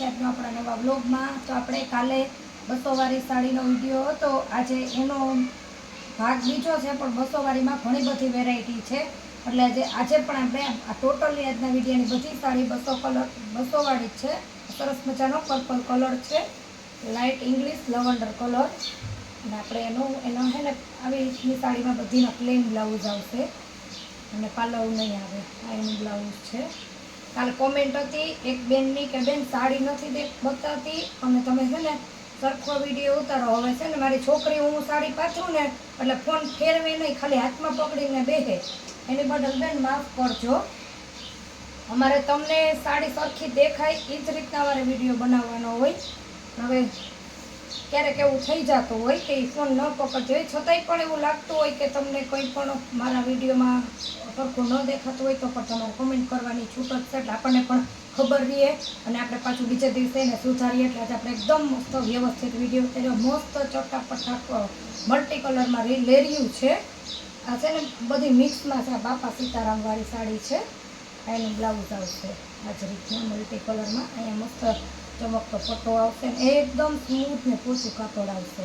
છે આજનો આપણા નવા બ્લોગમાં। તો આપણે કાલે 200 વાળી સાડીનો વિડીયો હતો, આજે એનો ભાગ બીજો છે, પણ 200 વાળીમાં ઘણી બધી વેરાયટી છે, એટલે આજે પણ આપણે આ ટોટલી આજના વિડીયોની બધી સાડી 200 વાળી છે। સરસ મજાનો પર્પલ કલર છે, લાઇટ ઇંગ્લિશ લવંડર કલર, અને આપણે એનો છે ને આવી રીતની સાડીમાં બધીના પ્લેન બ્લાઉઝ આવશે અને પાલવ નહીં આવે, આ એનું બ્લાઉઝ છે। કાલે કોમેન્ટ હતી એક બેનની કે બેન સાડી નથી બતાવતી અને તમે છે ને સરખો વિડીયો ઉતારો। હવે છે ને મારી છોકરી હું સાડી પાથરું ને એટલે ફોન ફેરવે નહીં, ખાલી હાથમાં પકડીને બેસે, એની બદલ બેન માફ કરજો। અમારે તમને સાડી સરખી દેખાય એ જ રીતના અમારે વિડીયો બનાવવાનો હોય। હવે ક્યારેક એવું થઈ જતું હોય કે ફોન ન પકડતો હોય, છતાંય પણ એવું લાગતું હોય કે તમને કંઈ પણ મારા વિડીયોમાં સરખું ન દેખાતું હોય તો પણ તમારે કોમેન્ટ કરવાની છૂટ જ છે, એટલે આપણને પણ ખબર રહીએ અને આપણે પાછું બીજે દિવસે એને સુધારીએ। એટલે આજે આપણે એકદમ મસ્ત વ્યવસ્થિત વિડીયો ઉતાર્યો, મસ્ત ચટાપટા મલ્ટી કલરમાં લેરિયું છે। આ છે ને બધી મિક્સમાં છે, આ બાપા સીતારામવાળી સાડી છે, આ એનું બ્લાઉઝ આવશે આ જ રીતના મલ્ટી કલરમાં। અહીંયા મસ્ત ચમકતો પટ્ટો આવશે ને એકદમ સ્મૂથ ને પોચું કાપડ આવશે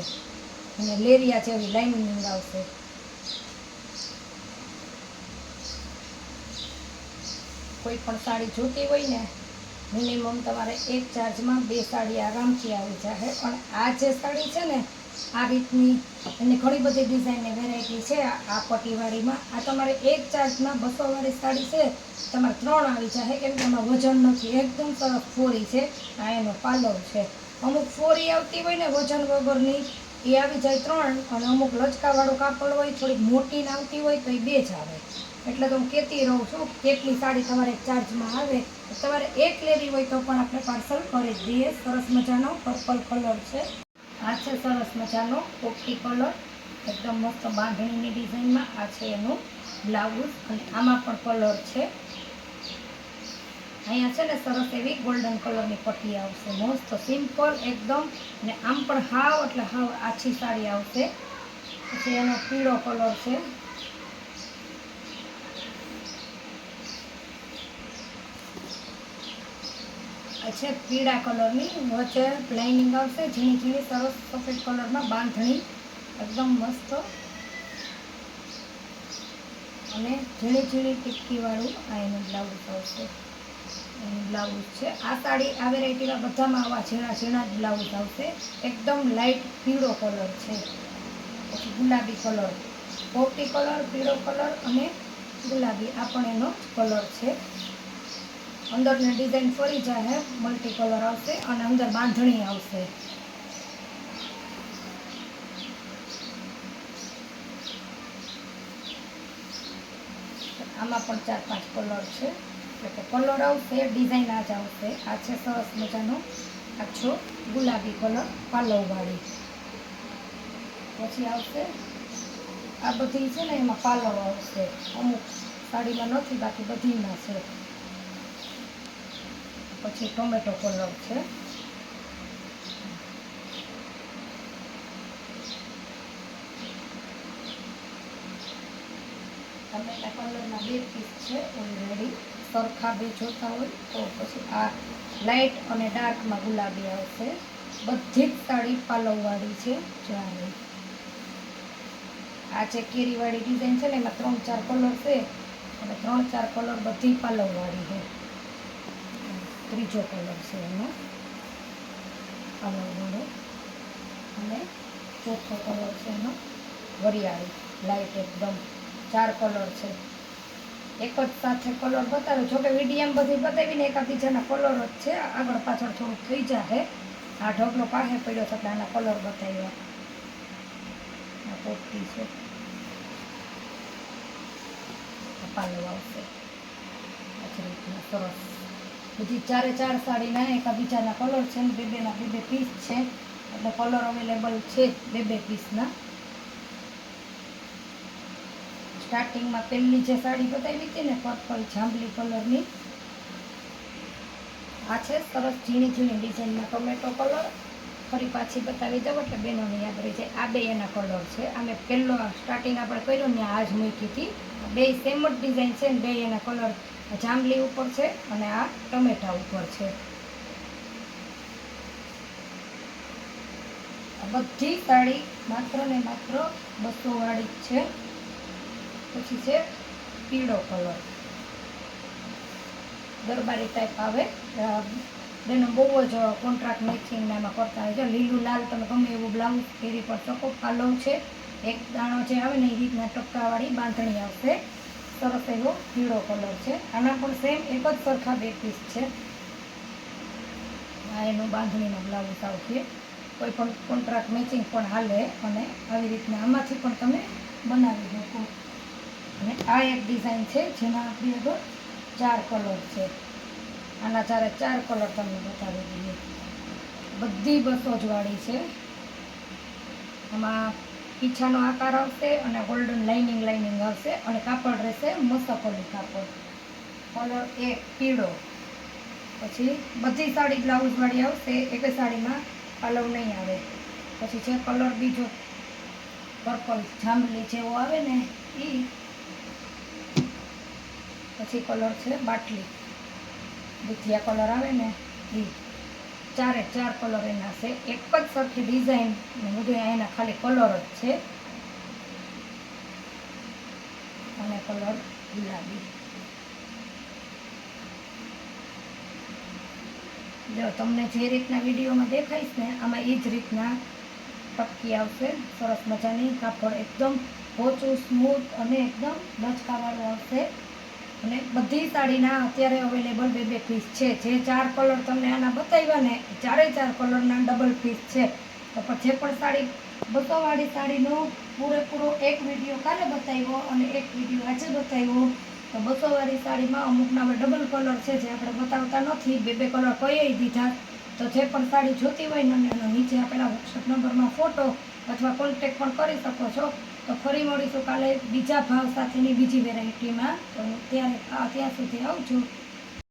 અને લેરિયા જેવી લાઇનિંગ આવશે। કોઈ પણ સાડી જોતી હોય ને મિનિમમ તમારે એક ચાર્જમાં 2 સાડી આરામથી આવી જશે। પણ આ જે સાડી છે ને આ રીતની એની ઘણી બધી ડિઝાઇનની વેરાયટી છે। આ પટ્ટીવાળીમાં આ તમારે એક ચાર્જમાં 200 વાળી સાડી છે, તમારે 3 આવી જશે, કેમ કે એમાં વજન નથી, એકદમ સરસ ફોરી છે। આ એનો પાલવ છે, અમુક ફોરી આવતી હોય ને વજન વગરની એ આવી જાય 3, અને અમુક લચકાવાળું કાપડ હોય થોડીક મોટી આવતી હોય તો એ 2 જ આવે। એટલે તો હું કહેતી રહું છું કેટલી સાડી તમારે ચાર્જમાં આવે, તમારે એક લેવી હોય તો પણ આપણે પાર્સલ કરી જ દઈએ। સરસ મજાનો પર્પલ કલર છે, આ છે સરસ મજાનો પોપટી કલર, એકદમ મસ્ત બાંધણીની ડિઝાઇનમાં। આ છે એનું બ્લાઉઝ અને આમાં પણ કલર છે, અહીંયા છે ને સરસ એવી ગોલ્ડન કલરની પટ્ટી આવશે, મસ્ત સિમ્પલ એકદમ, ને આમ પણ હાવ એટલે હાવ આછી સાડી આવશે। પછી એનો પીળો કલર છે, છે પીળા કલરની, વચ્ચે લાઇનિંગ આવશે ઝીણી ઝીણી સરસ સફેદ કલરમાં બાંધણી, એકદમ મસ્ત, અને ઝીણી ઝીણી ટીપકીવાળું આ એનું બ્લાઉઝ આવશે, એનું બ્લાઉઝ છે। આ સાડી આ વેરાયટીમાં બધામાં આવા ઝીણા ઝીણા જ બ્લાઉઝ આવશે। એકદમ લાઇટ પીળો કલર છે, પછી ગુલાબી કલર, પોપટી કલર, પીળો કલર અને ગુલાબી, આ પણ એનો કલર છે। અંદરની ડિઝાઇન ફરી જાય, મલ્ટી કલર આવશે અને અંદર બાંધણી આવશે। આમાં પણ 4-5 કલર છે, એટલે કલર આવશે, ડિઝાઇન આ જ આવશે। આ છે સરસ મજાનો આછો ગુલાબી કલર પાલવવાળી, પછી આવશે આ બધી છે ને એમાં પાલવ આવશે, અમુક સાડીમાં નથી બાકી બધીમાં છે। પછી ટોમેટો કલર છે, ટમેટા કલરના 2 પીસ છે ઓલરેડી, સરખા 2 જોતા હોય તો પછી આ લાઇટ અને ડાર્કમાં ગુલાબી આવશે। બધી જ સાડી પાલવવાળી છે। ચાલો આ જે કેરીવાળી ડિઝાઇન છે ને એમાં 3-4 કલર છે, અને 3-4 કલર બધી પાલવવાળી છે। ત્રીજો કલર છે એનો પાલવવાળો, અને ચોથો કલર છે એનો વરિયાળી લાઇટ એકદમ, 4 કલર છે। એક જ સાથે કલર બતાવ્યો, જોકે વિડીયામાં બધી બતાવીને એકાબીજાના કલર જ છે, આગળ પાછળ થોડુંક થઈ જશે। આ ઢગલો પાસે પડ્યો છે એટલે આના કલર બતાવ્યા। આ પોપટી છે, પાલવ આવશે આ રીતના સરસ, બધી 4 સાડીના એકાબીજાના કલર છે ને 2 પીસ છે, એટલે કલર અવેલેબલ છે જ 2 પીસના। સ્ટાર્ટિંગમાં પહેલી જે સાડી બતાવી હતી ને પર્પલ જાંબલી કલરની, આ છે સરસ ઝીણી ઝીણી ડિઝાઇનમાં ટોમેટો કલર, ફરી પાછી બતાવી દઉં એટલે બેનોને યાદ રહી જાય। આ 2 એના કલર છે, આમે પહેલો સ્ટાર્ટિંગ આપણે કર્યું ને આ જ મૂકી હતી, 2 સેમ જ ડિઝાઇન છે ને 2 એના કલર, જાંબલી ઉપર છે અને આ ટમેટા ઉપર છે। બધી સાડી માત્ર ને માત્ર 200 વાળી જ છે. પછી છે પીળો કલર, દરબારી ટાઈપ આવે. બેનો બહુ જ કોન્ટ્રાક્ટ મેચિંગ એમાં કરતા હોય છે. લીલું લાલ તમે ગમે એવું બ્લાઉઝ પહેરી પણ શકો. પાલવ છે એક દાણો જે આવે ને એ રીતના ટપકાવાળી બાંધણી આવશે. સરસ એવો પીળો કલર છે. આના પણ સેમ એક જ સરખા 2 પીસ છે. આ એનું બાંધણીનો બ્લાઉઝ આવશે. કોઈ પણ કોન્ટ્રાક્ટ મેચિંગ પણ હાલે અને આવી રીતના આમાંથી પણ તમે બનાવી શકો. અને આ એક ડિઝાઇન છે જેમાં આપણી આગળ 4 કલર છે. આના 4 કલર તમને બતાવી દઈએ. બધી 200 જ વાળી છે. આમાં પીછાનો આકાર આવશે અને ગોલ્ડન લાઇનિંગ આવશે અને કાપડ રહેશે મસકોલી કાપડ. કલર એક પીળો. પછી બધી સાડી બ્લાઉઝવાળી આવશે. એક સાડીમાં પાલવ નહીં આવે. પછી છે કલર બીજો પર્પલ જાંબલી જેવો આવે ને એ. પછી કલર છે બાટલી દુધિયા કલર આવે ને એ. 4 કલર એના છે. એક જ સરખી ડિઝાઇન ને બધું એના ખાલી કલર જ છે. અને કલર ગુલાબી. જો તમને જે રીતના વિડીયોમાં દેખાઈશ ને આમાં એ જ રીતના ટપકી આવશે. સરસ મજાની કાપડ એકદમ પોચું સ્મૂથ અને એકદમ લચકાવાળું આવશે. અને બધી સાડીના અત્યારે અવેલેબલ 2 પીસ છે. જે 4 કલર તમને આના બતાવ્યા ને 4 કલરના ડબલ પીસ છે. તો જે પણ સાડી 200 વાળી સાડીનો પૂરેપૂરો એક વિડીયો કાલે બતાવ્યો અને એક વિડીયો આજે બતાવ્યો. તો 200 વાળી સાડીમાં અમુકના ડબલ કલર છે જે આપણે બતાવતા નથી. 2 કલર કહી દીધા. તો જે પણ સાડી જોતી હોય ને એનો નીચે આપેલા વોટ્સઅપ નંબરમાં ફોટો અથવા કોન્ટેક્ટ પણ કરી શકો છો. તો ફરી મળીશું કાલે બીજા ભાવ સાથેની બીજી વેરાયટીમાં. તો ત્યાં સુધી આવજો.